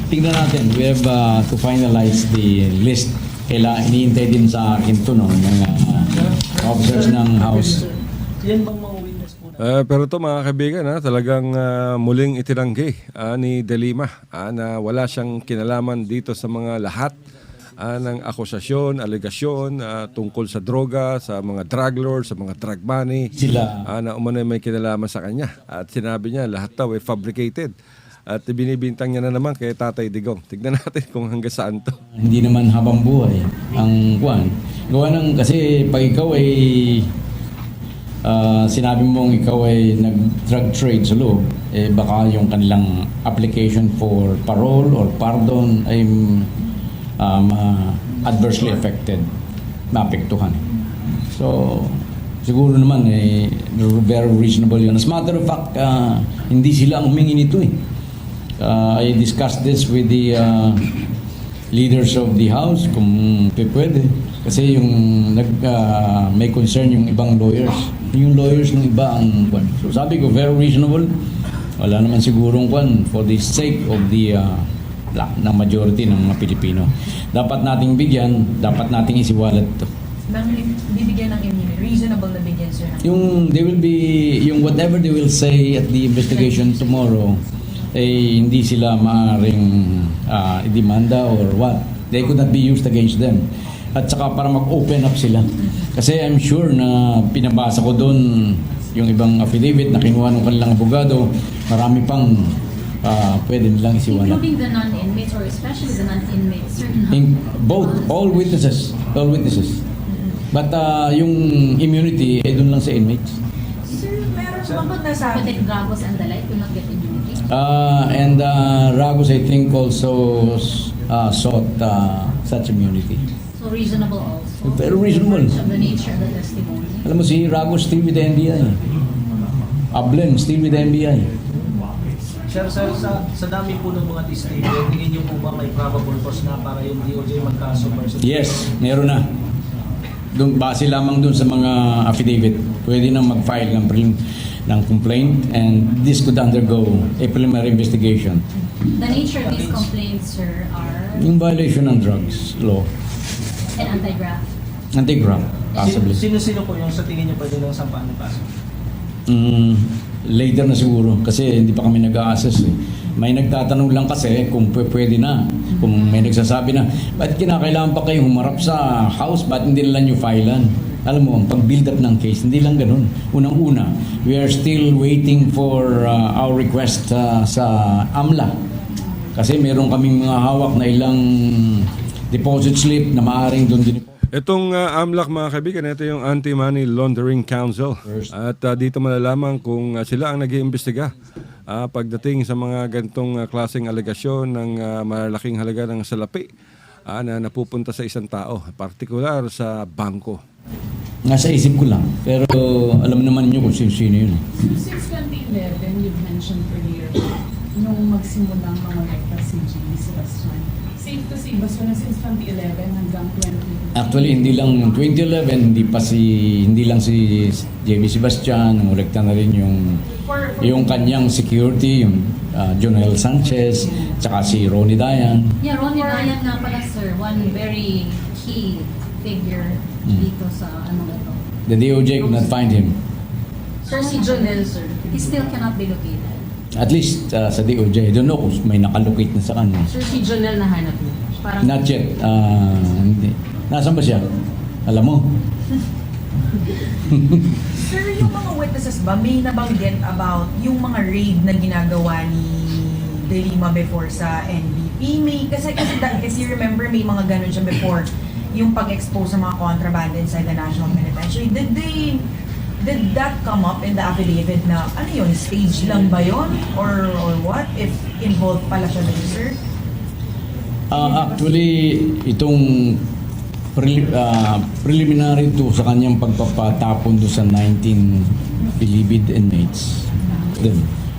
Tingnan natin, we have to finalize the list. Kailangan iniintay din sa akin ito ng mga officers ng House. Pero ito mga kaibigan, talagang muling itinanggi ni De Lima na wala siyang kinalaman dito sa mga lahat ng akusasyon, alegasyon tungkol sa droga, sa mga drug lords, sa mga drug money na umano'y may kinalaman sa kanya. At sinabi niya lahat daw ay fabricated. At binibintang niya na naman kay Tatay Digong. Tignan natin kung hanggang saan to. Hindi naman habang buhay ang kuwan. Gawa ng kasi pag ikaw ay sinabi mong ikaw ay nag-drug trade sa loob, baka yung kanilang application for parole or pardon ay adversely affected, maapektuhan. So, siguro naman very reasonable yun. As a matter of fact, hindi sila ang humingi nito eh. I discussed this with the leaders of the House kung pwede. Kasi yung may concern yung ibang lawyers. Yung lawyers ng iba ang kwan. So sabi ko, very reasonable. Wala naman sigurong kwan for the sake of the ng majority ng mga Pilipino. Dapat nating bigyan, dapat nating isiwalat ito. Bibigyan ng immunity, reasonable na bigyan, sir. Yung they will be, yung whatever they will say at the investigation tomorrow, hindi sila maaaring idemanda or what. They could not be used against them. At saka para mag-open up sila. Kasi I'm sure na pinabasa ko doon yung ibang affidavit na kinuha ng kanilang abogado, marami pang pwede nilang isiwalat. Including the non-inmates or especially the non-inmates, sir? Both, all witnesses. But yung immunity, doon lang sa inmates. Sir, meron bang nasabi? But if Ragos and the like will not get immunity? And Ragos, I think, also sought such immunity. So reasonable also? Very reasonable. Of the nature of the testimony? Alam mo, si Ragos still with the NBI. Ablen still with the NBI. Sir, sa dami po ng mga testigo, tingin niyo po ba may probable cause na para yung DOJ magkaso versus... Yes, meron na. Base lamang dun sa mga affidavit, pwede nang mag-file ng complaint and this could undergo a preliminary investigation The nature of these complaints, sir, are Yung violation ng drugs law, an anti-graft. anti-graft, possibly. Sino-sino po yung sa tingin niyo pwede lang sampaan ng kaso? Later na siguro kasi hindi pa kami nag-a-assess eh. May nagtatanong lang kasi kung pwede na. Kung may nagsasabi na, ba't kinakailangan pa kayo humarap sa house? Ba't hindi lang nyo filean? Alam mo, ang pag-build up ng case, hindi lang ganun. Unang-una, we are still waiting for our request sa AMLA. Kasi meron kaming mga hawak na ilang deposit slip na maaaring doon din. Itong AMLAC mga kaibigan, ito yung Anti-Money Laundering Council. At dito malalaman kung sila ang nag-iimbestiga pagdating sa mga ganitong klaseng alegasyon ng malalaking halaga ng salapi na napupunta sa isang tao, partikular sa bangko. Nasa isip ko lang. Pero alam naman niyo kung sino yun. Since 2011, you've mentioned earlier, nung magsimulang mga rekta si J.B. Sebastian. Safe to say, basta na since 2011 hanggang 2015. Actually, hindi lang 2011, hindi lang si J.B. Sebastian, ngolekta na rin yung kanyang security, yung Jonel Sanchez, tsaka si Ronnie Dayan. Yeah, Ronnie Dayan nga pala, sir. One very key figure dito sa ano ito. The DOJ could not find him. Sir, si Jonel, sir. He still cannot be located. At least sa DOJ. I don't know kung may nakalocate na sa kanya. Sir, si Jonel nahanap niyo. Parang Not yet. Hindi. Nasaan ba siya? Alam mo? Sir, yung mga witnesses ba, may nabanggit about yung mga raid na ginagawa ni De Lima before sa NBP? Kasi if you remember, may mga ganun siya before, yung pag-expose sa mga contraband inside the National Penitentiary. Did that come up in the affidavit na, ano yun, stage lang ba yun? Or what? If involved pala siya dun, sir? Actually, itong preliminary to sa kanyang pagpapatapon do sa 19 bilibid inmates.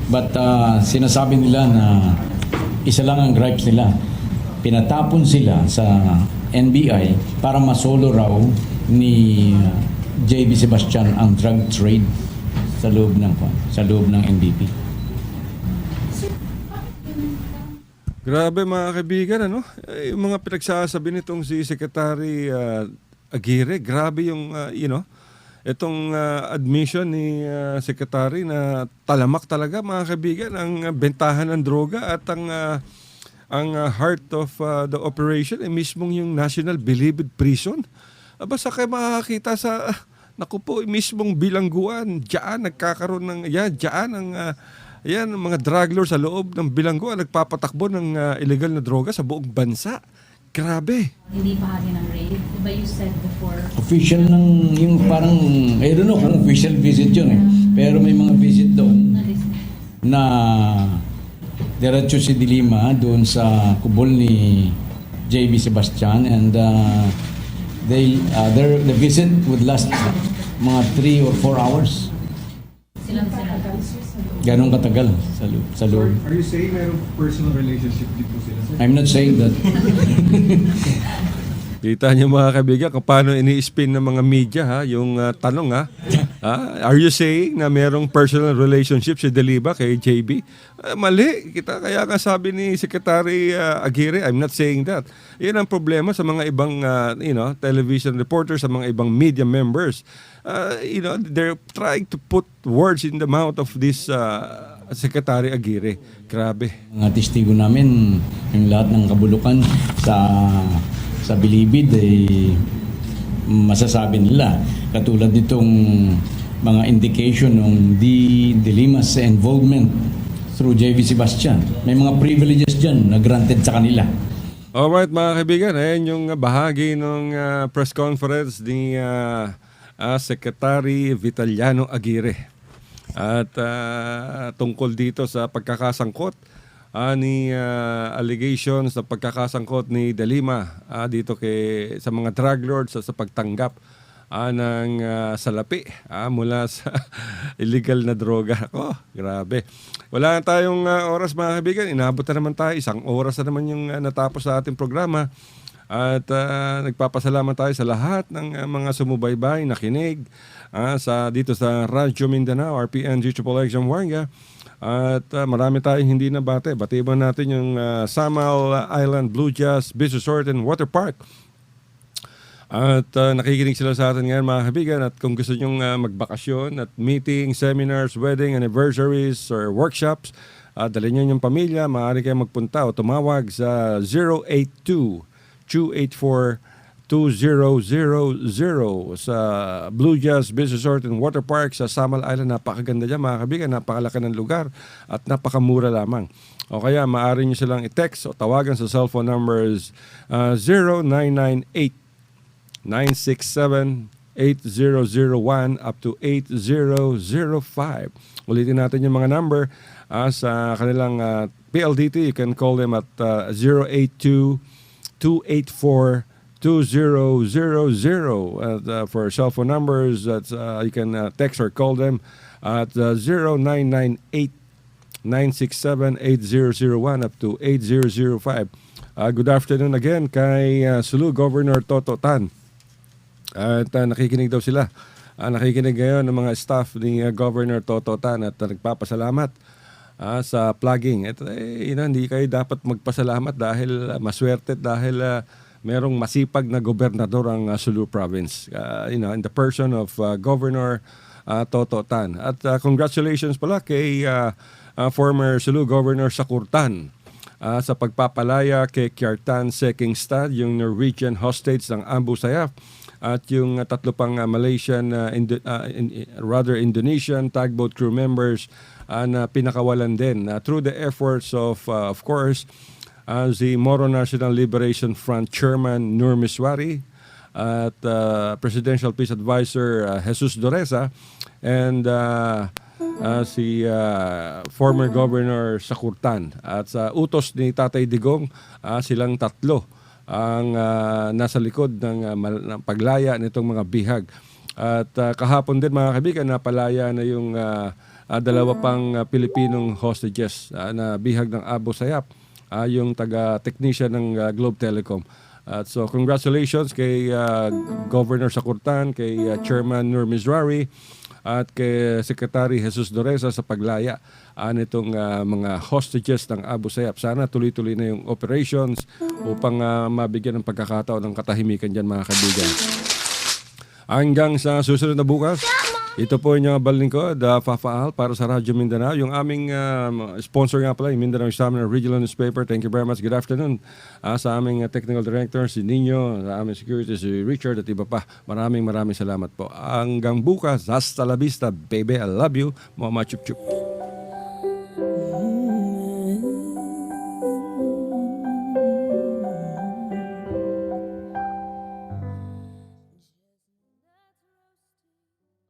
But sinasabi nila na isa lang ang gripes nila. Pinatapon sila sa NBI para masolo raw ni J.B. Sebastian ang drug trade sa loob ng NBP. Grabe mga kaibigan, ano? Yung mga pinagsasabi nitong si Secretary Aguirre, grabe yung, itong admission ni Secretary na talamak talaga mga kaibigan ang bentahan ng droga at ang heart of the operation ay mismong yung National Bilibid Prison. Basta kayo makakita sa, naku po, mismong bilangguan, diyan nagkakaroon ng, yan, mga drug lords sa loob ng bilangguan, nagpapatakbo ng illegal na droga sa buong bansa. Grabe. Hindi bahagi ng raid. Diba you said before? Official ng, yung parang, I don't know kung official visit yun eh. Pero may mga visit doon na diretso si De Lima doon sa kubol ni J.B. Sebastian and the visit would last mga 3 or 4 hours. Silang Ganong katagal sa loob. Are you saying mayroong personal relationship dito sila? I'm not saying that. Kita niyo mga kaibigan kung paano ini-spin ng mga media yung tanong are you saying na merong personal relationship si De Lima kay JB? Mali. Kaya nga sabi ni Secretary Aguirre, I'm not saying that. Yan ang problema sa mga ibang television reporters, sa mga ibang media members. They're trying to put words in the mouth of this Secretary Aguirre. Grabe. Mga testigo namin, yung lahat ng kabulukan sa Bilibid masasabi nila katulad nitong mga indication ng De Lima's involvement through J.B. Sebastian. May mga privileges dyan na granted sa kanila. Alright mga kaibigan, ayan yung bahagi ng press conference ni Secretary Vitaliano Aguirre. At tungkol dito sa pagkakasangkot ni allegations na pagkakasangkot ni De Lima dito sa mga drug lords sa pagtanggap ng salapi mula sa illegal na droga. Grabe. Wala na tayong oras mga kaibigan. Inabot na naman tayo. 1 oras na naman yung natapos sa ating programa. At nagpapasalamat tayo sa lahat ng mga sumubaybay, nakinig dito sa Radyo Mindanao, RPN G Zamboanga. At marami tayong hindi nabate. Batiban natin yung Samal Island Blue Jazz Beach Resort and Water Park. At nakikinig sila sa atin ngayon, mga kaibigan. At kung gusto nyong magbakasyon at meeting, seminars, wedding, anniversaries, or workshops, dali nyo yung pamilya, maaari kayo magpunta o tumawag sa 082-284-2000 sa Blue Jazz Beach Resort and Water Park sa Samal Island. Napakaganda dyan, mga kaibigan. Napakalaki ng lugar at napakamura lamang. O kaya maaari nyo silang i-text o tawagan sa cellphone numbers 0998-967-8001 up to 8005. Ulitin natin yung mga number sa kanilang PLDT. You can call them at 082-284-2000. And for cell phone numbers, you can text or call them at 0998-967-8001 up to 8005. Good afternoon again kay Sulu Governor Toto Tan. At nakikinig daw sila. Nakikinig ngayon ng mga staff ni Governor Toto Tan at nagpapasalamat sa plugging. Hindi kayo dapat magpasalamat dahil maswerte dahil merong masipag na gobernador ang Sulu Province. In the person of Governor Toto Tan. At congratulations pala kay former Sulu Governor Sakurtan sa pagpapalaya kay Kjartan Sekingstad, yung Norwegian hostage ng Abu Sayyaf, at yung tatlo pang Malaysian, Indonesian tugboat crew members na pinakawalan din through the efforts of course, the Moro National Liberation Front Chairman Nur Miswari at Presidential Peace Advisor Jesus Doresa and si former Governor Sakurtan. At sa utos ni Tatay Digong, silang tatlo ang nasa likod ng paglaya nitong mga bihag. At kahapon din, mga kaibigan, napalaya na yung dalawa pang Pilipinong hostages na bihag ng Abu Sayyaf, yung taga-technician ng Globe Telecom. At so congratulations kay Governor Sakurtan, kay Chairman Nur Misrari, at kay Secretary Jesus Doresa sa paglaya nitong mga hostages ng Abu Sayyaf. Sana tuloy-tuloy na yung operations upang mabigyan ng pagkakataon ng katahimikan dyan, mga kaibigan. Hanggang sa susunod na bukas, ito po yung balingkod, Fafaal, para sa Radyo Mindanao. Yung aming sponsor nga pala, yung Mindanao Examiner Regional Newspaper. Thank you very much. Good afternoon. Sa aming Technical Director, si Nino, sa aming Security, si Richard, at iba pa. Maraming salamat po. Hanggang bukas, hasta la vista, baby. I love you. Mama chup chup.